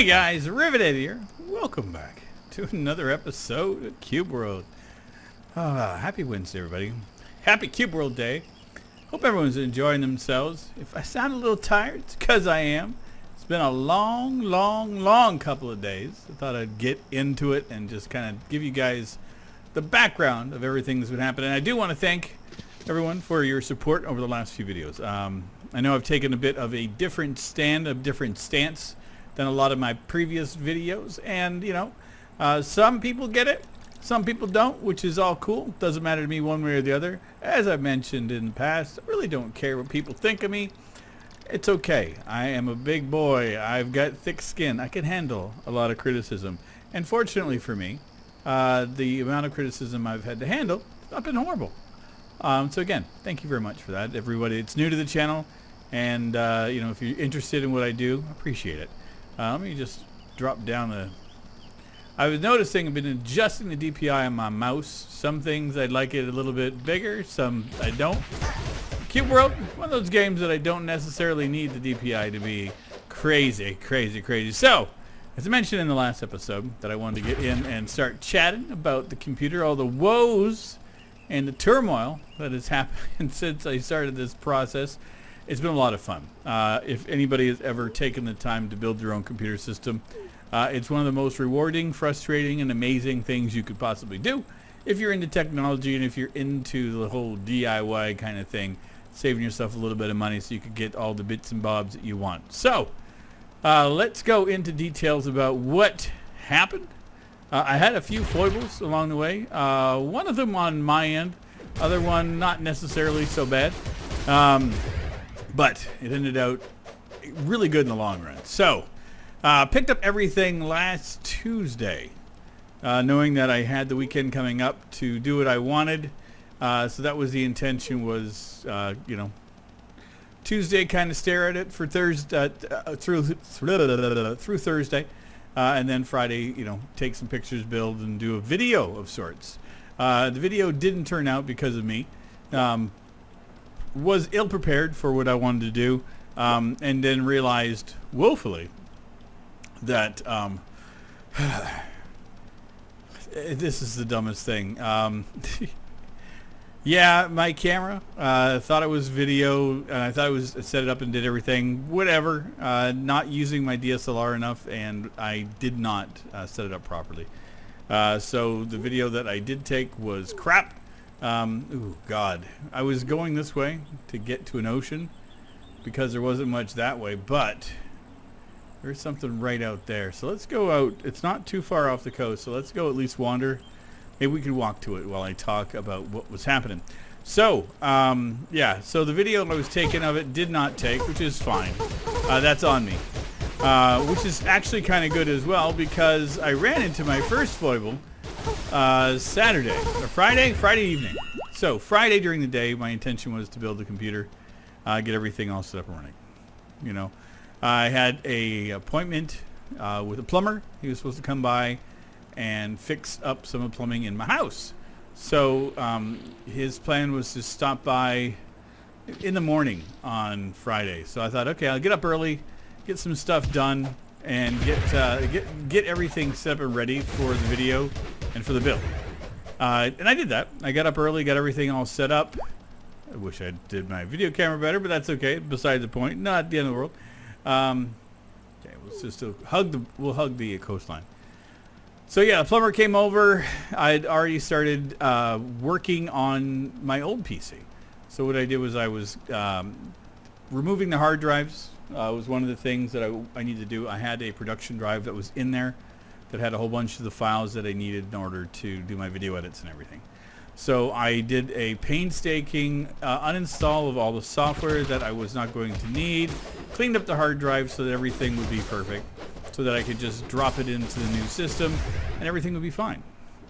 Hey guys, Rivet here. Welcome back to another episode of Cube World. Happy Wednesday, everybody. Happy Cube World Day. Hope everyone's enjoying themselves. If I sound a little tired, it's because I am. It's been a long couple of days. I thought I'd get into it and just kind of give you guys the background of everything that's been happening. I do want to thank everyone for your support over the last few videos. I know I've taken a bit of a different stance than a lot of my previous videos, and you know, some people get it, some people don't, which is all cool. Doesn't matter to me one way or the other. As I've mentioned in the past, I really don't care what people think of me. It's okay. I am a big boy. I've got thick skin. I can handle a lot of criticism, and fortunately for me, the amount of criticism I've had to handle has not been horrible. So again, thank you very much for that, everybody. It's new to the channel, and you know, if you're interested in what I do, I appreciate it. Let me just drop down the... I was noticing I've been adjusting the DPI on my mouse. Some things I'd like it a little bit bigger, some I don't. Cube World, one of those games that I don't necessarily need the DPI to be crazy. So, as I mentioned in the last episode, that I wanted to get in and start chatting about the computer, all the woes and the turmoil that has happened since I started this process. It's been a lot of fun. If anybody has ever taken the time to build their own computer system, it's one of the most rewarding, frustrating, and amazing things you could possibly do if you're into technology and if you're into the whole DIY kind of thing, saving yourself a little bit of money so you could get all the bits and bobs that you want. So, let's go into details about what happened. I had a few foibles along the way. One of them on my end, other one not necessarily so bad. But it ended out really good in the long run. So, picked up everything last Tuesday, knowing that I had the weekend coming up to do what I wanted. So that was the intention, was, you know, Tuesday kind of stare at it for Thursday, through Thursday, and then Friday, you know, take some pictures, build, and do a video of sorts. The video didn't turn out because of me. Was ill-prepared for what I wanted to do, and then realized woefully that this is the dumbest thing. Yeah, my camera, thought it was video, and I thought it was set it up and did everything, whatever, not using my DSLR enough, and I did not set it up properly. So the video that I did take was crap. Ooh, God. I was going this way to get to an ocean because there wasn't much that way, but there's something right out there. So let's go out. It's not too far off the coast, so let's go at least wander. Maybe we could walk to it while I talk about what was happening. So, yeah, so the video I was taking of it did not take, which is fine. That's on me. Which is actually kind of good as well, because I ran into my first foible Saturday or Friday evening. So Friday during the day, my intention was to build the computer, get everything all set up and running. You know, I had a appointment with a plumber. He was supposed to come by and fix up some of the plumbing in my house. So his plan was to stop by in the morning on Friday. So I thought, okay, I'll get up early, get some stuff done, and get everything set up and ready for the video and for the build. And I did that. I got up early, got everything all set up. I wish I did my video camera better, but that's okay. Besides the point, not the end of the world. Okay, let's just we'll hug the coastline. So yeah, the plumber came over. I'd already started working on my old PC. So what I did was I was removing the hard drives. Was one of the things that I needed to do. I had a production drive that was in there that had a whole bunch of the files that I needed in order to do my video edits and everything. So I did a painstaking uninstall of all the software that I was not going to need, cleaned up the hard drive so that everything would be perfect, so that I could just drop it into the new system and everything would be fine.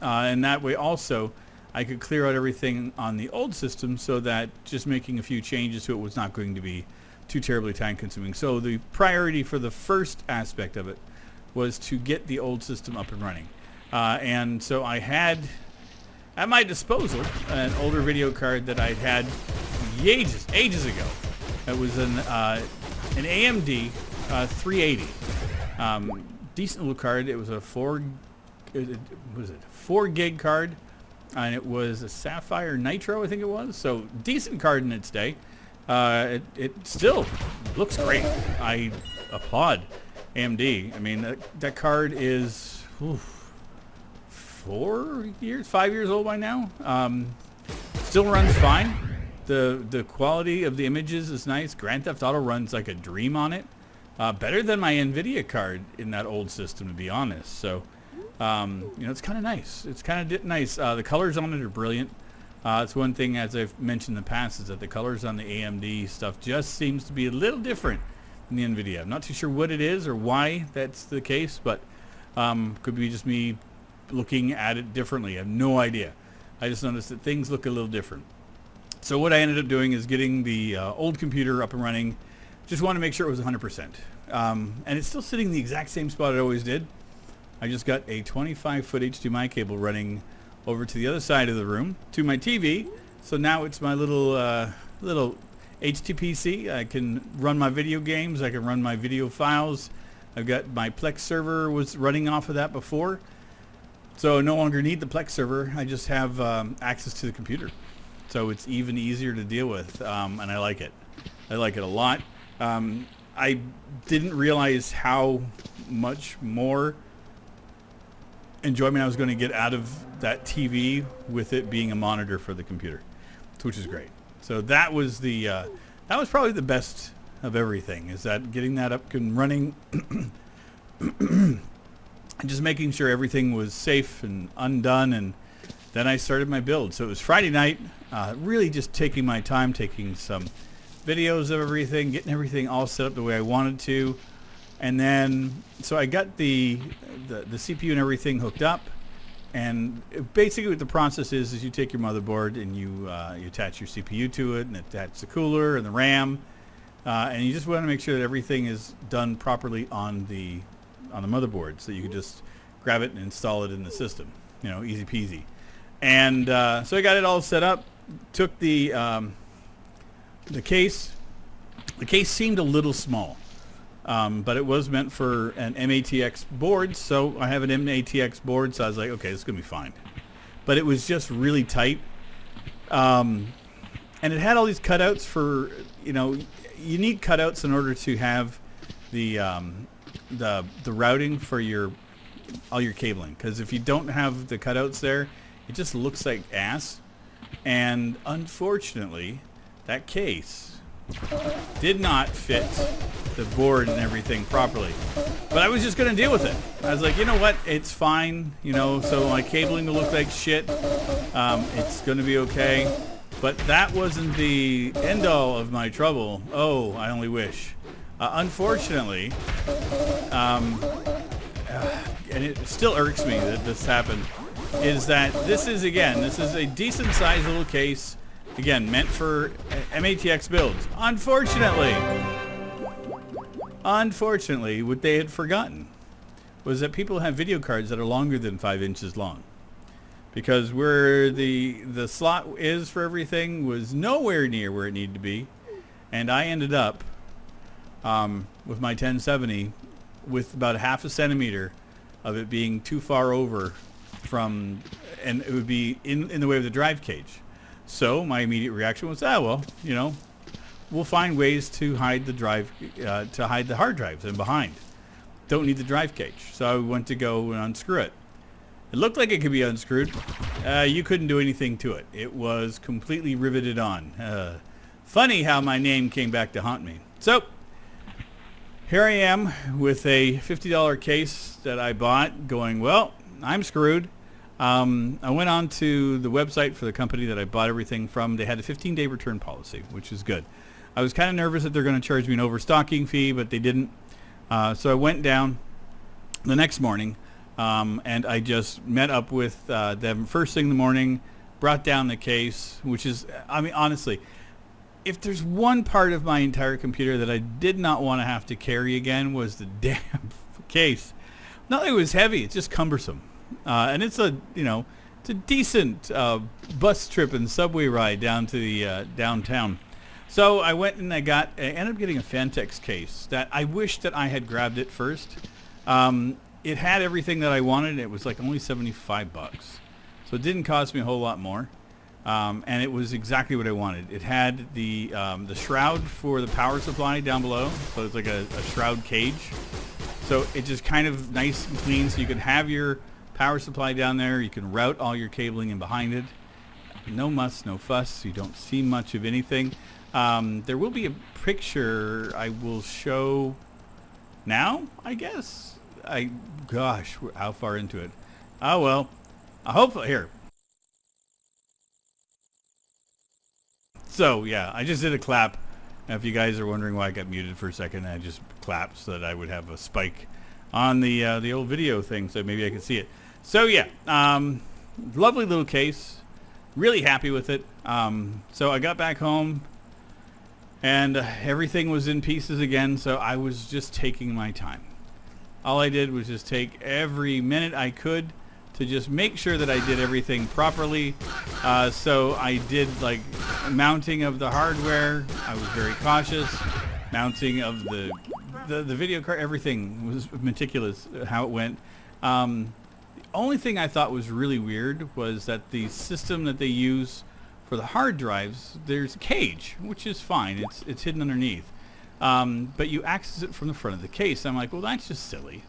And that way also I could clear out everything on the old system so that just making a few changes to it was not going to be too terribly time consuming. So the priority for the first aspect of it was to get the old system up and running. And so I had at my disposal an older video card that I'd had ages ago. It was an AMD 380. decent little card. It was a 4 gig card, and it was a Sapphire Nitro, I think it was. So decent card in its day. It still looks great. I applaud AMD. I mean, that card is 5 years old by now. Still runs fine. The quality of the images is nice. Grand Theft Auto runs like a dream on it. Better than my NVIDIA card in that old system, to be honest. So, it's kind of nice. It's kind of nice. The colors on it are brilliant. It's one thing, as I've mentioned in the past, is that the colors on the AMD stuff just seems to be a little different than the NVIDIA. I'm not too sure what it is or why that's the case, but could be just me looking at it differently. I have no idea. I just noticed that things look a little different. So what I ended up doing is getting the old computer up and running. Just wanted to make sure it was 100%. And it's still sitting in the exact same spot it always did. I just got a 25-foot HDMI cable running over to the other side of the room to my TV. So now it's my little HTPC. I can run my video games. I can run my video files. I've got my Plex server was running off of that before. So I no longer need the Plex server. I just have access to the computer. So it's even easier to deal with, and I like it. I like it a lot. I didn't realize how much more enjoyment I was going to get out of that TV with it being a monitor for the computer, which is great. So that was probably the best of everything, is that getting that up and running and just making sure everything was safe and undone. And then I started my build. So it was Friday night, really just taking my time, taking some videos of everything, getting everything all set up the way I wanted to. And then, so I got the CPU and everything hooked up. And basically what the process is you take your motherboard and you attach your CPU to it and attach the cooler and the RAM. And you just want to make sure that everything is done properly on the motherboard, so you can just grab it and install it in the system. Easy peasy. And so I got it all set up. Took the case. The case seemed a little small, but it was meant for an MATX board. So I have an MATX board, so I was like, okay, this is gonna be fine. But it was just really tight, and it had all these cutouts for you need cutouts in order to have the routing for all your cabling. Because if you don't have the cutouts there, it just looks like ass. And unfortunately, that case did not fit the board and everything properly. But I was just going to deal with it. I was like, you know what? It's fine. So my cabling will look like shit. It's going to be okay. But that wasn't the end all of my trouble. Oh, I only wish. Unfortunately, and it still irks me that this happened, is that this is a decent sized little case, again, meant for MATX builds. Unfortunately, what they had forgotten was that people have video cards that are longer than 5 inches long. Because where the slot is for everything was nowhere near where it needed to be. And I ended up with my 1070 with about 1/2 centimeter of it being too far over and it would be in the way of the drive cage. So my immediate reaction was, we'll find ways to hide the drive, to hide the hard drives in behind. Don't need the drive cage. So I went to go and unscrew it. It looked like it could be unscrewed. You couldn't do anything to it. It was completely riveted on. Funny how my name came back to haunt me. So here I am with a $50 case that I bought going, well, I'm screwed. I went on to the website for the company that I bought everything from. They had a 15-day return policy, which is good. I was kind of nervous that they're going to charge me an overstocking fee, but they didn't. So I went down the next morning, and I just met up with them first thing in the morning, brought down the case, which is, honestly, if there's one part of my entire computer that I did not want to have to carry again was the damn case. Not that it was heavy, it's just cumbersome. And it's a decent bus trip and subway ride down to the downtown. So I went and I ended up getting a Fantex case that I wish that I had grabbed it first. it had everything that I wanted. It was like only 75 bucks. So it didn't cost me a whole lot more. And it was exactly what I wanted. It had the shroud for the power supply down below. So it's like a shroud cage. So it just kind of nice and clean. So you could have your power supply down there. You can route all your cabling in behind it. No muss, no fuss. You don't see much of anything. There will be a picture I will show now, I guess. Gosh, how far into it? Oh, well. Hopefully, here. So, yeah, I just did a clap. If you guys are wondering why I got muted for a second, I just clapped so that I would have a spike on the old video thing, so maybe I could see it. So, yeah, lovely little case. Really happy with it. So I got back home, and everything was in pieces again, so I was just taking my time. All I did was just take every minute I could to just make sure that I did everything properly. So I did like mounting of the hardware. I was very cautious. Mounting of the video card, everything was meticulous how it went. The only thing I thought was really weird was that the system that they use for the hard drives, there's a cage, which is fine. It's hidden underneath. But you access it from the front of the case. I'm like, well, that's just silly.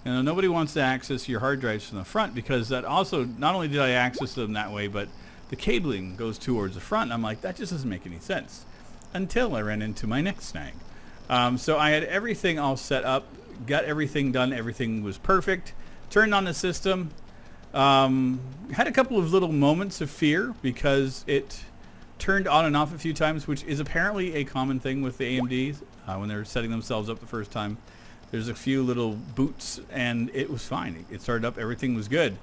You know, nobody wants to access your hard drives from the front, because that also, not only did I access them that way, but the cabling goes towards the front. I'm like, that just doesn't make any sense. Until I ran into my next snag. So I had everything all set up, got everything done. Everything was perfect. Turned on the system. Had a couple of little moments of fear because it turned on and off a few times, which is apparently a common thing with the AMDs when they're setting themselves up the first time. There's a few little boots, and it was fine. It started up. Everything was good.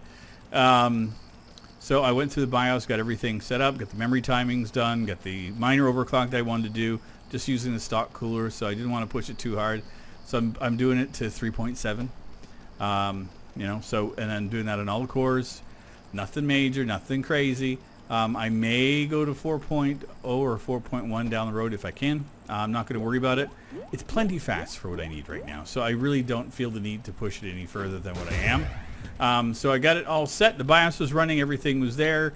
So I went through the BIOS, got everything set up, got the memory timings done, got the minor overclock that I wanted to do, just using the stock cooler, so I didn't want to push it too hard. So I'm doing it to 3.7. You know, so, and then doing that on all the cores. Nothing major, nothing crazy. I may go to 4.0 or 4.1 down the road if I can. I'm not going to worry about it. It's plenty fast for what I need right now, so I really don't feel the need to push it any further than what I am. So I got it all set. The BIOS was running. Everything was there.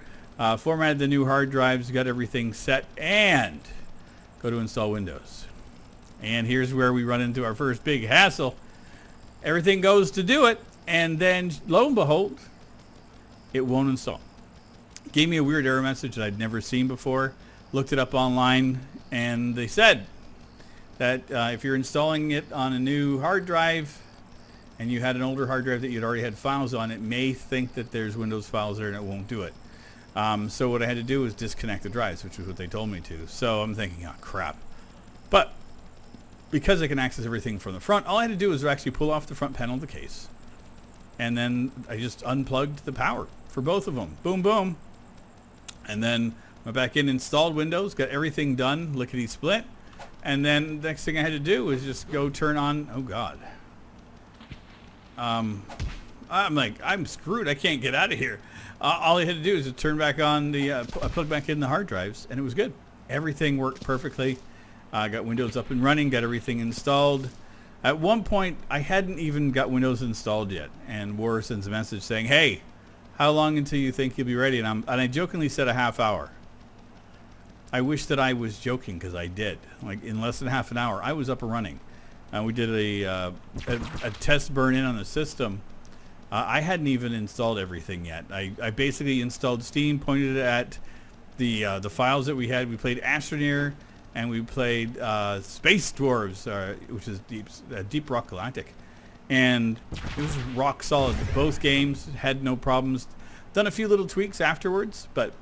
Formatted the new hard drives. Got everything set. And go to install Windows. And here's where we run into our first big hassle. Everything goes to do it, and then lo and behold, it won't install. Gave me a weird error message that I'd never seen before. Looked it up online, and they said that if you're installing it on a new hard drive and you had an older hard drive that you'd already had files on, it may think that there's Windows files there and it won't do it. So what I had to do was disconnect the drives, which was what they told me to. So I'm thinking, oh crap. But because I can access everything from the front, all I had to do was actually pull off the front panel of the case. And then I just unplugged the power for both of them. Boom, boom. And then went back in, installed Windows, got everything done, lickety-split. And then the next thing I had to do was just go turn on, oh God. I'm like, I'm screwed. I can't get out of here. All I had to do is to turn back on the, plug back in the hard drives, and it was good. Everything worked perfectly. I got Windows up and running, got everything installed. At one point, I hadn't even got Windows installed yet, and War sends a message saying, hey, how long until you think you'll be ready? And I jokingly said a half hour. I wish that I was joking, because I did. Like in less than half an hour, I was up and running. We did a test burn-in on the system. I hadn't even installed everything yet. I basically installed Steam, pointed it at the files that we had. We played Astroneer, and we played Space Dwarves, which is Deep Rock Galactic. And it was rock solid. Both games had no problems. Done a few little tweaks afterwards, but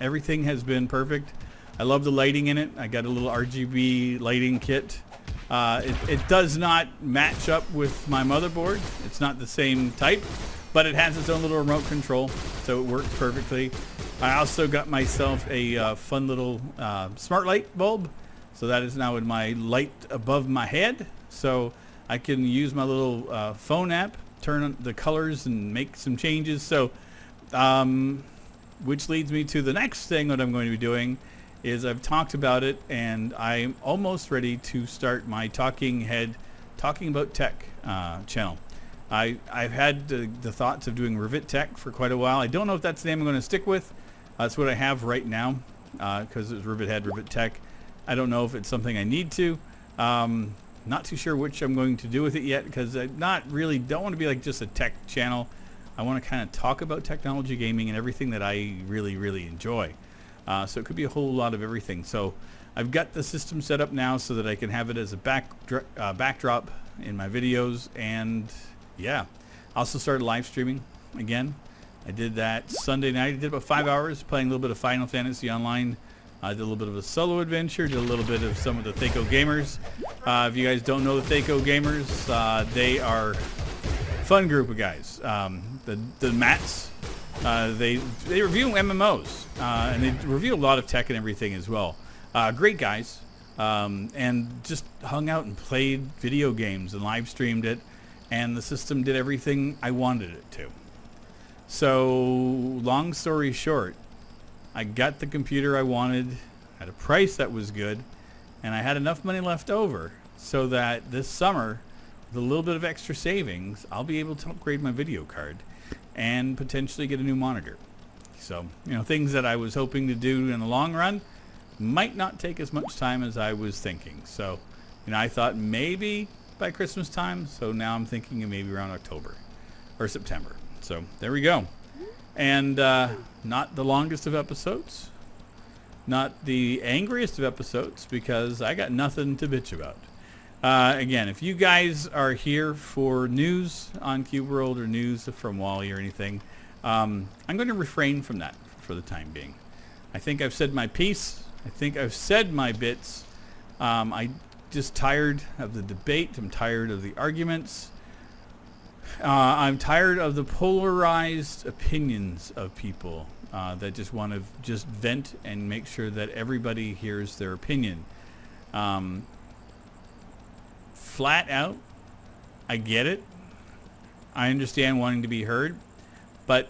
everything has been perfect. I love the lighting in it. I got a little RGB lighting kit. It does not match up with my motherboard. It's not the same type, but it has its own little remote control, so it works perfectly. I also got myself a fun little smart light bulb, so that is now in my light above my head, so I can use my little phone app, turn on the colors and make some changes. So, which leads me to the next thing that I'm going to be doing is I've talked about it, and I'm almost ready to start my Talking About Tech channel. I've had the thoughts of doing Rivet Tech for quite a while. I don't know if that's the name I'm going to stick with. That's what I have right now because it's Rivet Head, Rivet Tech. I don't know if it's something I need to. Not too sure which I'm going to do with it yet because I don't want to be like just a tech channel. I want to kind of talk about technology, gaming, and everything that I really, really enjoy. So it could be a whole lot of everything. So I've got the system set up now so that I can have it as a backdrop in my videos. And yeah, I also started live streaming again. I did that Sunday night. I did about 5 hours playing a little bit of Final Fantasy Online. I did a little bit of a solo adventure, did a little bit of some of the Thaco Gamers. If you guys don't know the Thaco Gamers, they are fun group of guys. The Mats, they review MMOs, and they review a lot of tech and everything as well. Great guys, and just hung out and played video games and live streamed it, and the system did everything I wanted it to. So, long story short, I got the computer I wanted at a price that was good, and I had enough money left over so that this summer, with a little bit of extra savings, I'll be able to upgrade my video card and potentially get a new monitor. So, things that I was hoping to do in the long run might not take as much time as I was thinking. So, I thought maybe by Christmas time, so now I'm thinking of maybe around October or September. So, there we go. And not the longest of episodes, not the angriest of episodes, because I got nothing to bitch about. Again, if you guys are here for news on Cube World or news from Wally or anything, I'm going to refrain from that for the time being. I think I've said my piece. I think I've said my bits. I'm just tired of the debate. I'm tired of the arguments. I'm tired of the polarized opinions of people that just want to just vent and make sure that everybody hears their opinion. Flat out, I get it. I understand wanting to be heard. But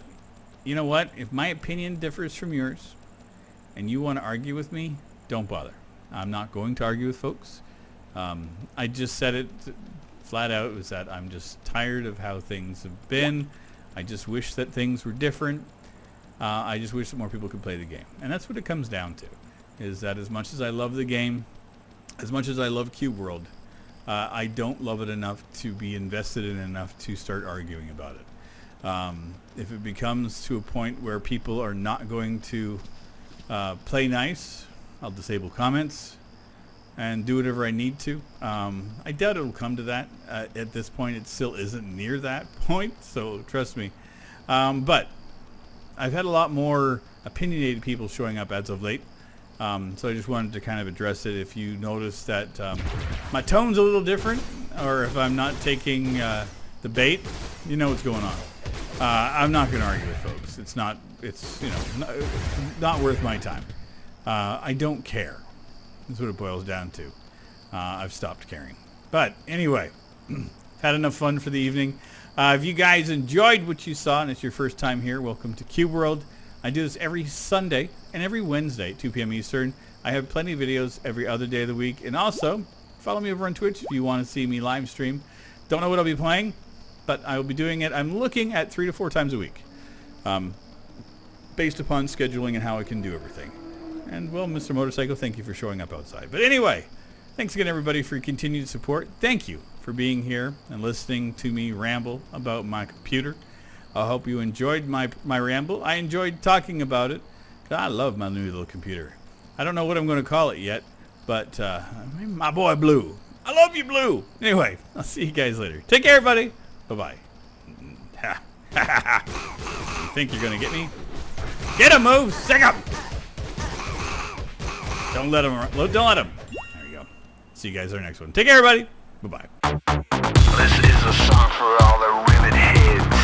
you know what? If my opinion differs from yours and you want to argue with me, don't bother. I'm not going to argue with folks. I just said it flat out, was that I'm just tired of how things have been. I just wish that things were different. I just wish that more people could play the game. And that's what it comes down to, is that as much as I love the game, as much as I love Cube World, I don't love it enough to be invested in enough to start arguing about it. If it becomes to a point where people are not going to play nice, I'll disable comments and do whatever I need to. I doubt it'll come to that. At this point, it still isn't near that point, so trust me. But I've had a lot more opinionated people showing up as of late. So I just wanted to kind of address it. If you notice that my tone's a little different, or if I'm not taking the bait, you know what's going on. I'm not going to argue with folks. It's not worth my time. I don't care. That's what it boils down to. I've stopped caring. But anyway, had enough fun for the evening. If you guys enjoyed what you saw and it's your first time here, welcome to Cube World. I do this every Sunday and every Wednesday at 2 p.m. Eastern. I have plenty of videos every other day of the week. And also, follow me over on Twitch if you want to see me live stream. Don't know what I'll be playing, but I will be doing it. I'm looking at 3 to 4 times a week, based upon scheduling and how I can do everything. And, well, Mr. Motorcycle, thank you for showing up outside. But anyway, thanks again, everybody, for your continued support. Thank you for being here and listening to me ramble about my computer. I hope you enjoyed my ramble. I enjoyed talking about it. I love my new little computer. I don't know what I'm going to call it yet, but my boy Blue. I love you, Blue. Anyway, I'll see you guys later. Take care, everybody. Bye-bye. You think you're going to get me? Get him, move. Stick him. Don't let him. Don't let him. There you go. See you guys on the next one. Take care, everybody. Bye-bye. This is a song for all the Rivet heads.